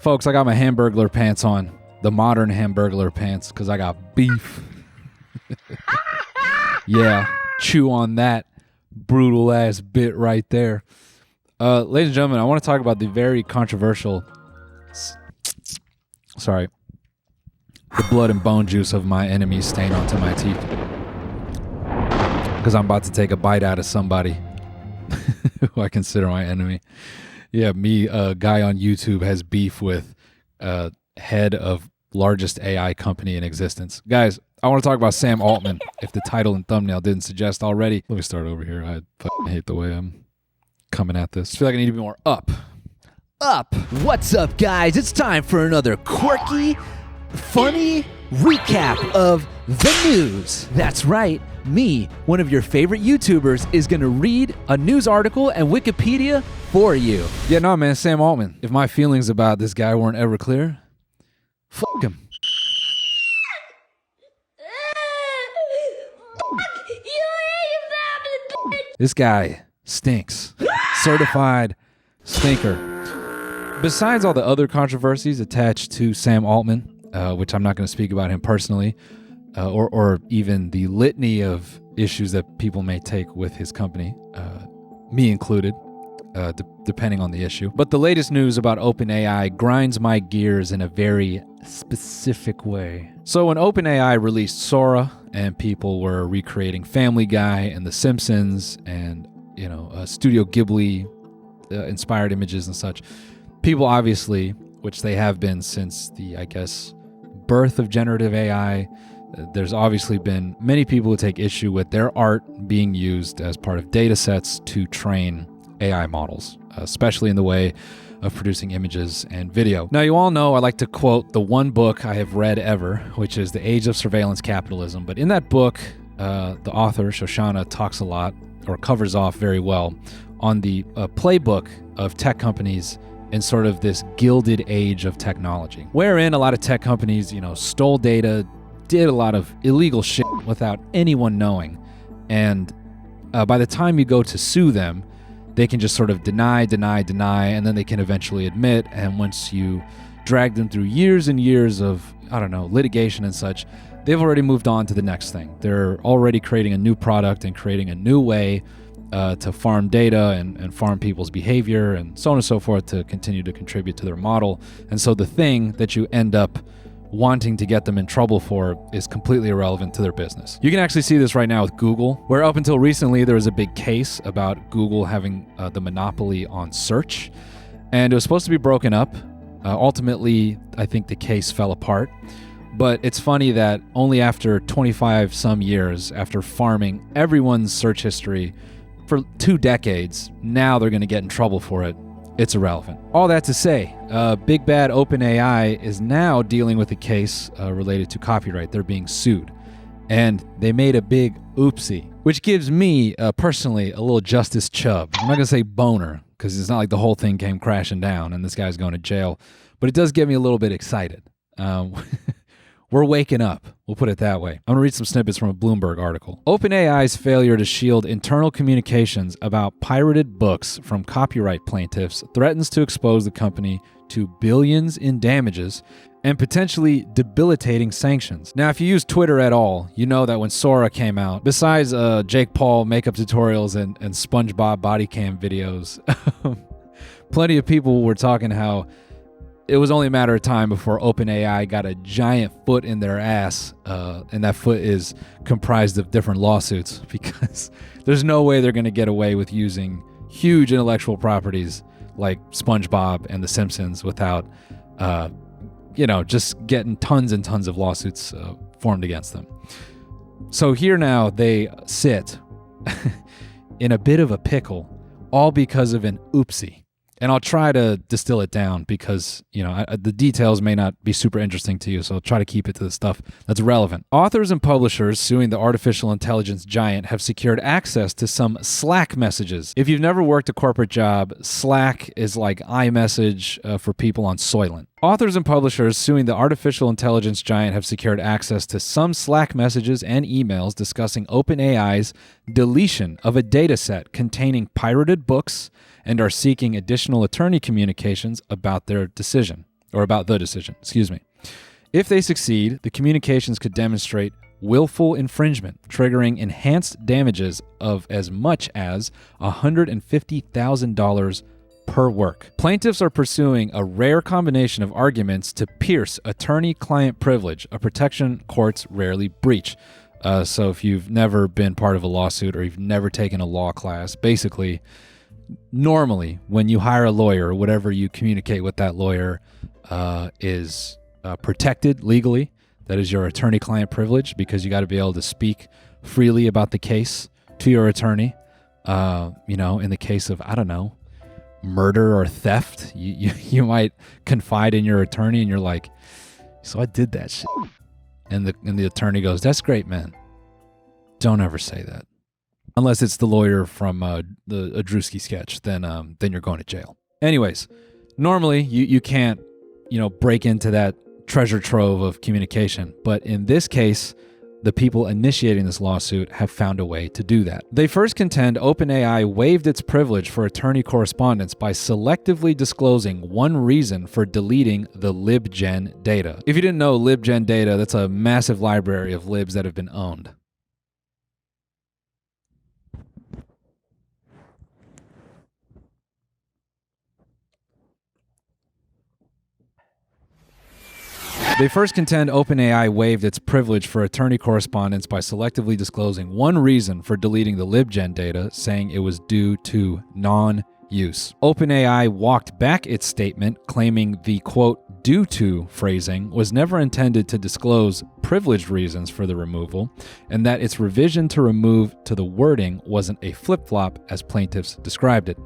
Folks, I got my Hamburglar pants on. The modern Hamburglar pants, because I got beef. Yeah, chew on that brutal ass bit right there. Ladies and gentlemen, I want to talk about the very controversial... Sorry. The blood and bone juice of my enemies stain onto my teeth. Because I'm about to take a bite out of somebody who I consider my enemy. Yeah, me, a guy on YouTube, has beef with head of largest AI company in existence. Guys, I want to talk about Sam Altman, if the title and thumbnail didn't suggest already. Let me start over here. I fucking hate the way I'm coming at this. I feel like I need to be more up. What's up, guys? It's time for another quirky, funny recap of the news. That's right. Me, one of your favorite YouTubers, is going to read a news article and Wikipedia for you. Yeah, no, man, Sam Altman. If my feelings about this guy weren't ever clear, fuck him. This guy stinks. Certified stinker. Besides all the other controversies attached to Sam Altman, which I'm not going to speak about him personally, or even the litany of issues that people may take with his company, me included, depending on the issue. But the latest news about OpenAI grinds my gears in a very specific way. So when OpenAI released Sora and people were recreating Family Guy and The Simpsons and, Studio Ghibli inspired images and such, people obviously, which they have been since the, birth of generative AI, there's obviously been many people who take issue with their art being used as part of data sets to train AI models, especially in the way of producing images and video. Now, you all know I like to quote the one book I have read ever, which is The Age of Surveillance Capitalism. But in that book, the author, Shoshana, talks a lot, or covers off very well, on the playbook of tech companies in sort of this gilded age of technology, wherein a lot of tech companies, stole data, did a lot of illegal shit without anyone knowing. And by the time you go to sue them, they can just sort of deny, and then they can eventually admit. And once you drag them through years and years of, litigation and such, they've already moved on to the next thing. They're already creating a new product and creating a new way to farm data and farm people's behavior and so on and so forth to continue to contribute to their model. And so the thing that you end up wanting to get them in trouble for is completely irrelevant to their business. You can actually see this right now with Google, where up until recently there was a big case about Google having the monopoly on search, and it was supposed to be broken up. Ultimately, I think the case fell apart, but it's funny that only after 25 some years, after farming everyone's search history for 2 decades, now they're going to get in trouble for it. It's irrelevant. All that to say, big bad OpenAI is now dealing with a case related to copyright. They're being sued. And they made a big oopsie, which gives me, personally, a little Justice Chubb. I'm not going to say boner, because it's not like the whole thing came crashing down and this guy's going to jail. But it does get me a little bit excited. We're waking up. We'll put it that way. I'm going to read some snippets from a Bloomberg article. OpenAI's failure to shield internal communications about pirated books from copyright plaintiffs threatens to expose the company to billions in damages and potentially debilitating sanctions. Now, if you use Twitter at all, you know that when Sora came out, besides Jake Paul makeup tutorials and SpongeBob body cam videos, plenty of people were talking how it was only a matter of time before OpenAI got a giant foot in their ass, and that foot is comprised of different lawsuits, because there's no way they're going to get away with using huge intellectual properties like SpongeBob and The Simpsons without, just getting tons and tons of lawsuits formed against them. So here now they sit in a bit of a pickle, all because of an oopsie. And I'll try to distill it down because, the details may not be super interesting to you, so I'll try to keep it to the stuff that's relevant. Authors and publishers suing the artificial intelligence giant have secured access to some Slack messages. If you've never worked a corporate job, Slack is like iMessage for people on Soylent. Authors and publishers suing the artificial intelligence giant have secured access to some Slack messages and emails discussing OpenAI's deletion of a dataset containing pirated books and are seeking additional attorney communications about their decision, or about the decision, excuse me. If they succeed, the communications could demonstrate willful infringement, triggering enhanced damages of as much as $150,000 per work. Plaintiffs are pursuing a rare combination of arguments to pierce attorney-client privilege, a protection courts rarely breach. So if you've never been part of a lawsuit or you've never taken a law class, basically, normally when you hire a lawyer, whatever you communicate with that lawyer is protected legally. That is your attorney-client privilege, because you got to be able to speak freely about the case to your attorney. In the case of, I don't know, murder or theft, you might confide in your attorney and you're like, so I did that shit. And the attorney goes, that's great, man. Don't ever say that. Unless it's the lawyer from the Drewski sketch, then you're going to jail. Anyways, normally you can't, break into that treasure trove of communication. But in this case, the people initiating this lawsuit have found a way to do that. They first contend OpenAI waived its privilege for attorney correspondence by selectively disclosing one reason for deleting the libgen data. If you didn't know, libgen data, that's a massive library of libs that have been owned. They first contend OpenAI waived its privilege for attorney correspondence by selectively disclosing one reason for deleting the libgen data, saying it was due to non-use. OpenAI walked back its statement, claiming the, quote, due to phrasing was never intended to disclose privileged reasons for the removal, and that its revision to remove to the wording wasn't a flip-flop as plaintiffs described it.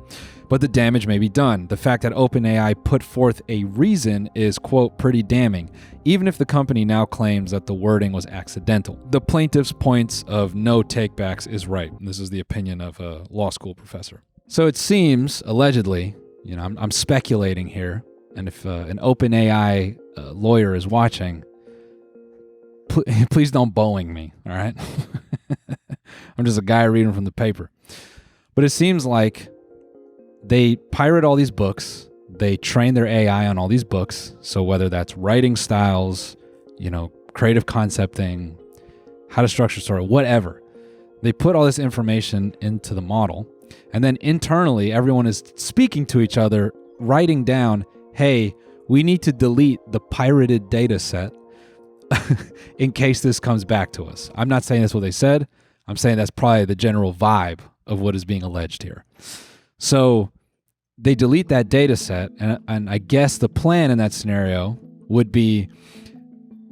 But the damage may be done. The fact that OpenAI put forth a reason is, quote, pretty damning, even if the company now claims that the wording was accidental. The plaintiff's points of no takebacks is right. This is the opinion of a law school professor. So it seems, allegedly, I'm speculating here, and if an OpenAI lawyer is watching, please don't Boeing me, all right? I'm just a guy reading from the paper. But it seems like they pirate all these books. They train their AI on all these books. So whether that's writing styles, creative concepting, how to structure story, whatever, they put all this information into the model. And then internally, everyone is speaking to each other, writing down, hey, we need to delete the pirated data set in case this comes back to us. I'm not saying that's what they said. I'm saying that's probably the general vibe of what is being alleged here. So they delete that data set, and I guess the plan in that scenario would be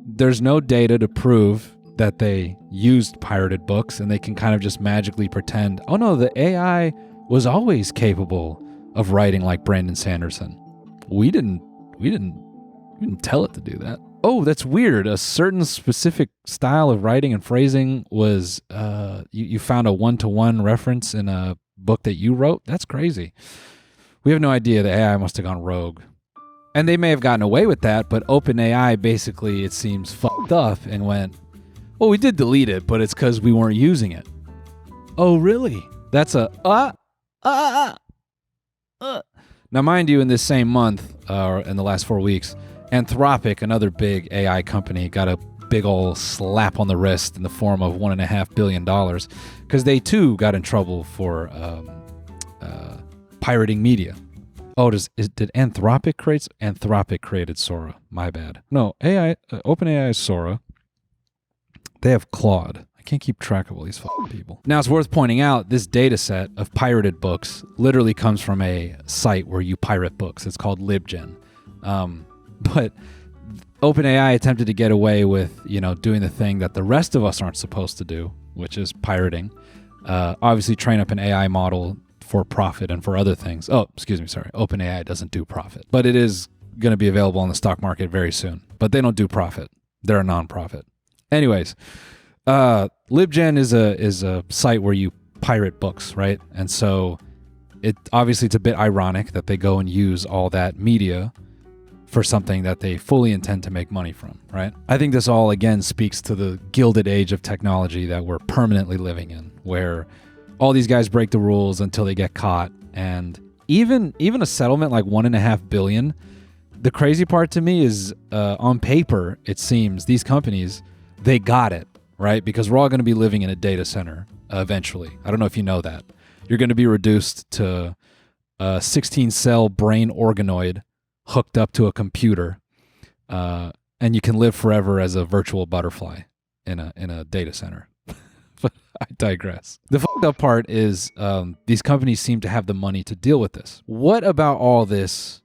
there's no data to prove that they used pirated books, and they can kind of just magically pretend, oh no, the AI was always capable of writing like Brandon Sanderson. We didn't tell it to do that. Oh, that's weird. A certain specific style of writing and phrasing was, you found a one-to-one reference in a book that you wrote? That's crazy. We have no idea. The AI must have gone rogue. And they may have gotten away with that, but OpenAI basically, it seems, fucked up and went, well, we did delete it, but it's because we weren't using it. Oh, really? That's a, Now, mind you, in this same month, or in the last 4 weeks, Anthropic, another big AI company, got a big old slap on the wrist in the form of $1.5 billion because they too got in trouble for pirating media. Oh, did Anthropic create? Anthropic created Sora. My bad. No, OpenAI is Sora. They have Claude. I can't keep track of all these fucking people. Now, it's worth pointing out this data set of pirated books literally comes from a site where you pirate books. It's called libgen. But OpenAI attempted to get away with, doing the thing that the rest of us aren't supposed to do, which is pirating. Obviously, train up an AI model for profit and for other things. Oh, excuse me, sorry. OpenAI doesn't do profit, but it is going to be available on the stock market very soon. But they don't do profit. They're a nonprofit. Anyways, libgen is a site where you pirate books, right? And so it's a bit ironic that they go and use all that media for something that they fully intend to make money from, right? I think this all, again, speaks to the gilded age of technology that we're permanently living in, where all these guys break the rules until they get caught. And even a settlement like $1.5 billion, the crazy part to me is on paper, it seems these companies, they got it, right? Because we're all going to be living in a data center eventually. I don't know if you know that. You're going to be reduced to a 16-cell brain organoid hooked up to a computer, and you can live forever as a virtual butterfly in a data center. But I digress. The fucked up part is these companies seem to have the money to deal with this. What about all this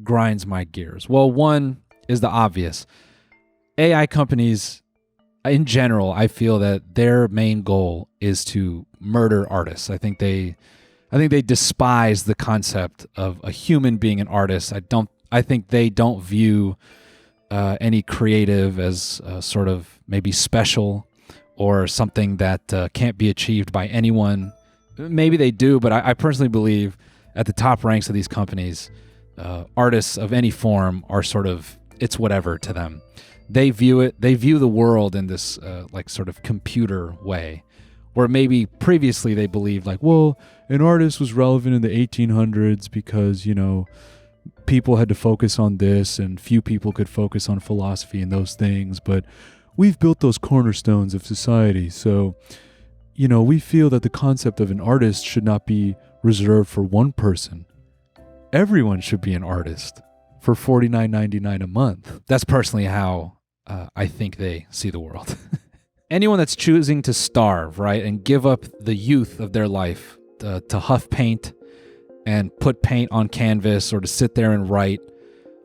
grinds my gears? Well, one is the obvious. AI companies, in general, I feel that their main goal is to murder artists. I think they despise the concept of a human being an artist. I think they don't view any creative as sort of maybe special or something that can't be achieved by anyone. Maybe they do, but I personally believe at the top ranks of these companies, artists of any form are sort of, it's whatever to them. They view the world in this like sort of computer way, where maybe previously they believed like, well, an artist was relevant in the 1800s because, people had to focus on this and few people could focus on philosophy and those things, but we've built those cornerstones of society. So, we feel that the concept of an artist should not be reserved for one person. Everyone should be an artist for $49.99 a month. That's personally how I think they see the world. Anyone that's choosing to starve, right, and give up the youth of their life to huff paint and put paint on canvas or to sit there and write,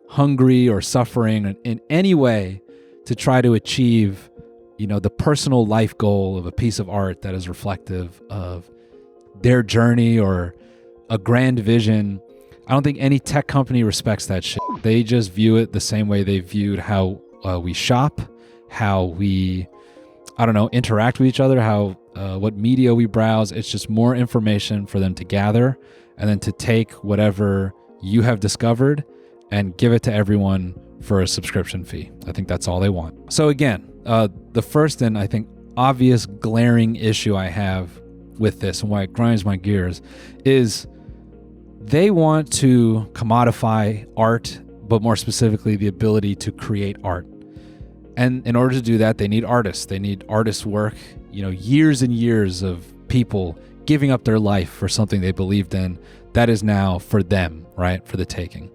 hungry or suffering in any way to try to achieve, the personal life goal of a piece of art that is reflective of their journey or a grand vision. I don't think any tech company respects that shit. They just view it the same way they viewed how we shop, how we, interact with each other, how what media we browse. It's just more information for them to gather and then to take whatever you have discovered and give it to everyone for a subscription fee. I think that's all they want. So again, the first and I think obvious glaring issue I have with this and why it grinds my gears is they want to commodify art, but more specifically, the ability to create art. And in order to do that, they need artists. They need artist work, years and years of people giving up their life for something they believed in. That is now for them, right? For the taking.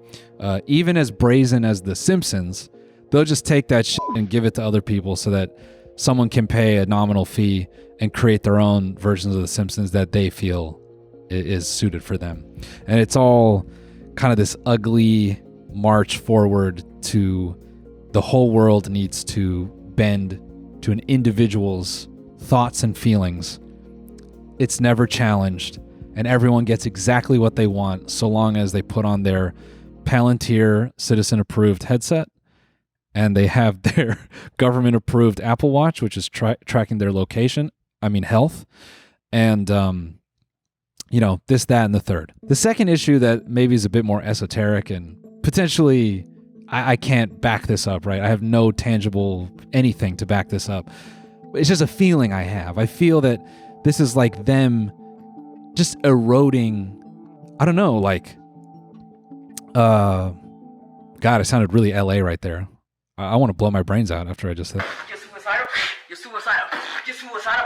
Even as brazen as The Simpsons, they'll just take that shit and give it to other people so that someone can pay a nominal fee and create their own versions of The Simpsons that they feel is suited for them. And it's all kind of this ugly march forward to the whole world needs to bend to an individual's thoughts and feelings. It's never challenged, and everyone gets exactly what they want so long as they put on their Palantir citizen-approved headset and they have their government-approved Apple Watch, which is tracking their health, and this, that, and the third. The second issue that maybe is a bit more esoteric and potentially I can't back this up, right? I have no tangible anything to back this up. It's just a feeling I have. I feel that this is like them just eroding, God, I sounded really LA right there. I want to blow my brains out after I just said. You're suicidal. You're suicidal. You're suicidal.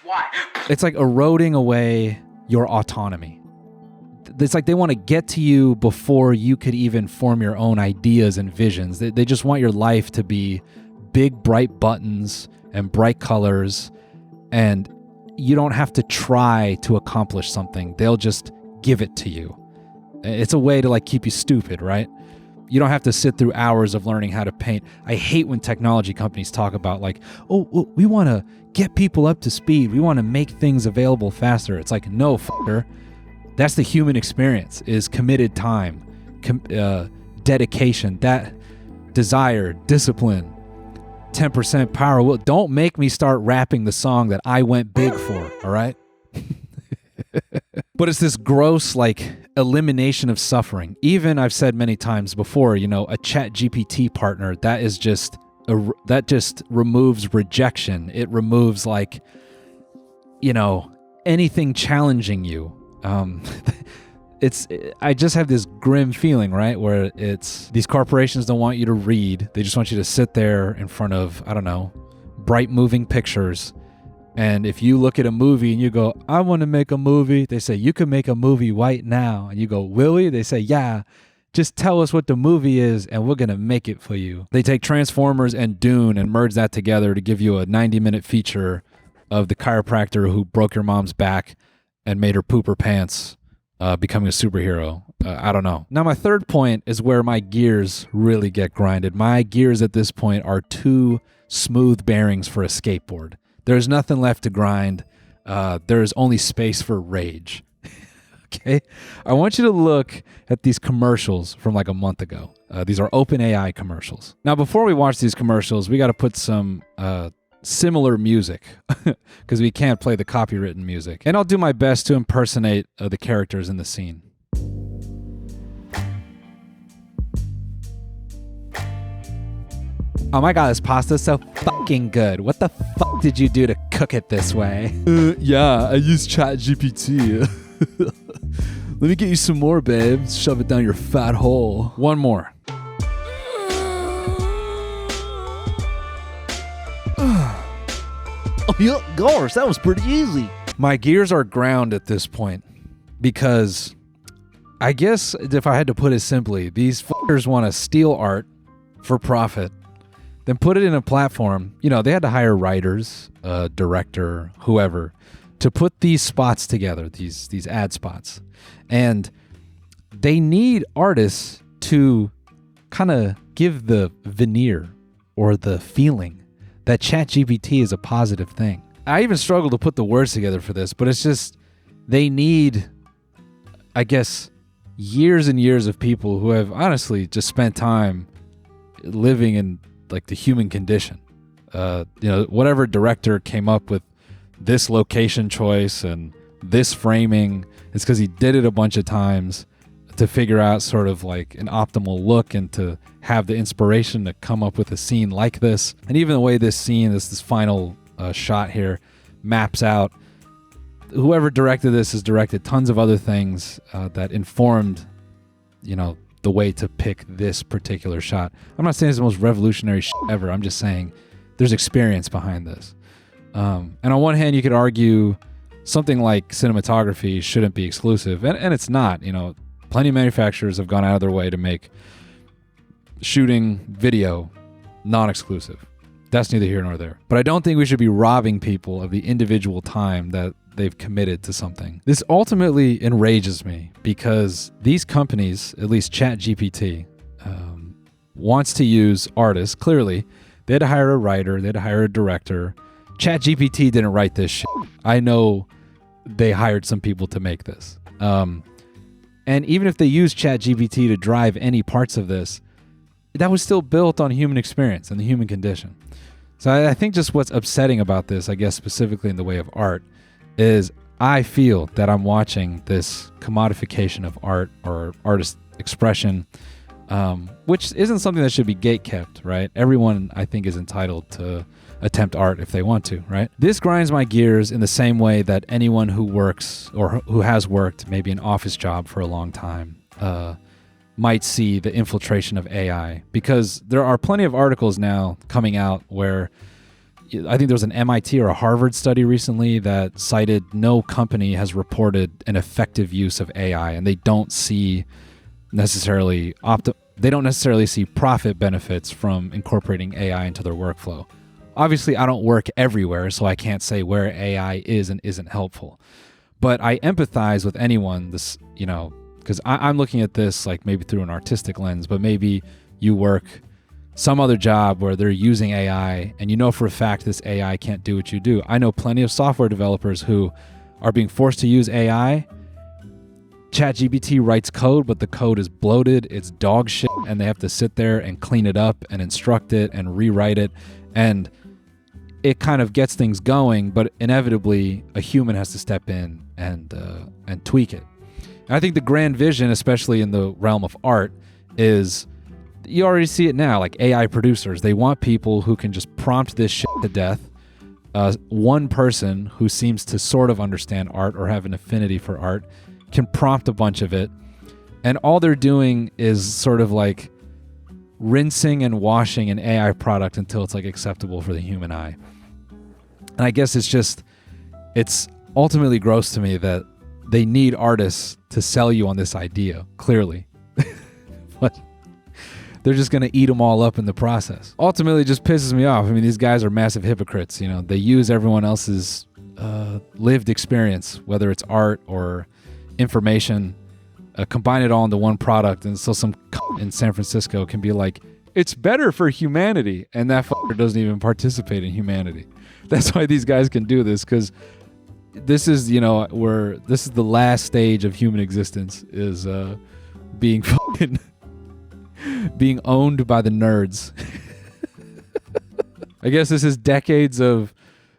Why? It's like eroding away your autonomy. It's like they want to get to you before you could even form your own ideas and visions. They just want your life to be big, bright buttons and bright colors, and you don't have to try to accomplish something. They'll just give it to you. It's a way to keep you stupid, right? You don't have to sit through hours of learning how to paint. I hate when technology companies talk about we want to get people up to speed. We want to make things available faster. It's like, no, fucker. That's the human experience, is committed time, dedication, that desire, discipline, 10% power. Well, don't make me start rapping the song that I went big for, all right? But it's this gross, elimination of suffering. Even, I've said many times before, a chat GPT partner, that just removes rejection. It removes, anything challenging you. I just have this grim feeling, right? Where it's these corporations don't want you to read. They just want you to sit there in front of, I don't know, bright moving pictures. And if you look at a movie and you go, I want to make a movie, they say, you can make a movie right now. And you go, will we? They say, yeah, just tell us what the movie is and we're going to make it for you. They take Transformers and Dune and merge that together to give you a 90-minute feature of the chiropractor who broke your mom's back and made her poop her pants, becoming a superhero. I don't know. Now, my third point is where my gears really get grinded. My gears at this point are two smooth bearings for a skateboard. There's nothing left to grind. There is only space for rage. Okay? I want you to look at these commercials from like a month ago. These are OpenAI commercials. Now, before we watch these commercials, we got to put some similar music because we can't play the copywritten music. And I'll do my best to impersonate the characters in the scene. Oh my god, this pasta's so fucking good. What the fuck did you do to cook it this way? Yeah, I used ChatGPT. Let me get you some more, babe. Shove it down your fat hole. One more. Oh, yeah, gosh, that was pretty easy. My gears are ground at this point because I guess if I had to put it simply, these fuckers want to steal art for profit, then put it in a platform. You know, they had to hire writers, director, whoever, to put these spots together, these ad spots. And they need artists to kind of give the veneer or the feeling that ChatGPT is a positive thing. I even struggle to put the words together for this, but it's just, they need, I guess, years and years of people who have honestly just spent time living in like the human condition. Whatever director came up with this location choice and this framing, it's because he did it a bunch of times to figure out sort of like an optimal look and to have the inspiration to come up with a scene like this. And even the way this scene, this final shot here maps out, whoever directed this has directed tons of other things that informed, the way to pick this particular shot. I'm not saying it's the most revolutionary shit ever. I'm just saying there's experience behind this. And on one hand, you could argue something like cinematography shouldn't be exclusive, and it's not. Plenty of manufacturers have gone out of their way to make shooting video non-exclusive. That's neither here nor there. But I don't think we should be robbing people of the individual time that they've committed to something. This ultimately enrages me because these companies, at least ChatGPT, wants to use artists. Clearly, they had to hire a writer, they had to hire a director. ChatGPT didn't write this shit. I know they hired some people to make this. And even if they use ChatGPT to drive any parts of this, that was still built on human experience and the human condition. So I think just what's upsetting about this, I guess specifically in the way of art, is I feel that I'm watching this commodification of art or artist expression, which isn't something that should be gatekept, right? Everyone, I think, is entitled to attempt art if they want to, right? This grinds my gears in the same way that anyone who works or who has worked maybe an office job for a long time might see the infiltration of AI, because there are plenty of articles now coming out where I think there was an MIT or a Harvard study recently that cited no company has reported an effective use of AI, and they don't see necessarily see profit benefits from incorporating AI into their workflow. Obviously, I don't work everywhere, so I can't say where AI is and isn't helpful. But I empathize with anyone, because I'm looking at this like maybe through an artistic lens, but maybe you work some other job where they're using AI and you know for a fact this AI can't do what you do. I know plenty of software developers who are being forced to use AI. ChatGPT writes code, but the code is bloated, it's dog shit, and they have to sit there and clean it up and instruct it and rewrite it. And it kind of gets things going, but inevitably a human has to step in and tweak it. And I think the grand vision, especially in the realm of art, is you already see it now, like AI producers. They want people who can just prompt this shit to death. One person who seems to sort of understand art or have an affinity for art can prompt a bunch of it, and all they're doing is sort of like rinsing and washing an AI product until it's like acceptable for the human eye. And I guess it's ultimately gross to me that they need artists to sell you on this idea, clearly. But they're just going to eat them all up in the process. Ultimately, it just pisses me off. I mean, these guys are massive hypocrites. You know, they use everyone else's lived experience, whether it's art or information, combine it all into one product, and so some in San Francisco can be like, it's better for humanity, and that fucker doesn't even participate in humanity. That's why these guys can do this, because this is, you know, this is the last stage of human existence, is being being owned by the nerds. I guess this is decades of,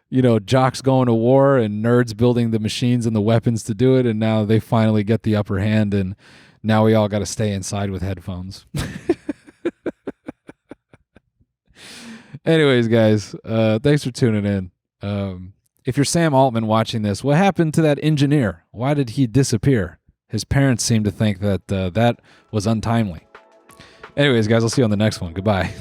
you know, jocks going to war and nerds building the machines and the weapons to do it, and now they finally get the upper hand, and now we all got to stay inside with headphones. Anyways, guys, thanks for tuning in. If you're Sam Altman watching this, what happened to that engineer? Why did he disappear? His parents seem to think that that was untimely. Anyways, guys, I'll see you on the next one. Goodbye.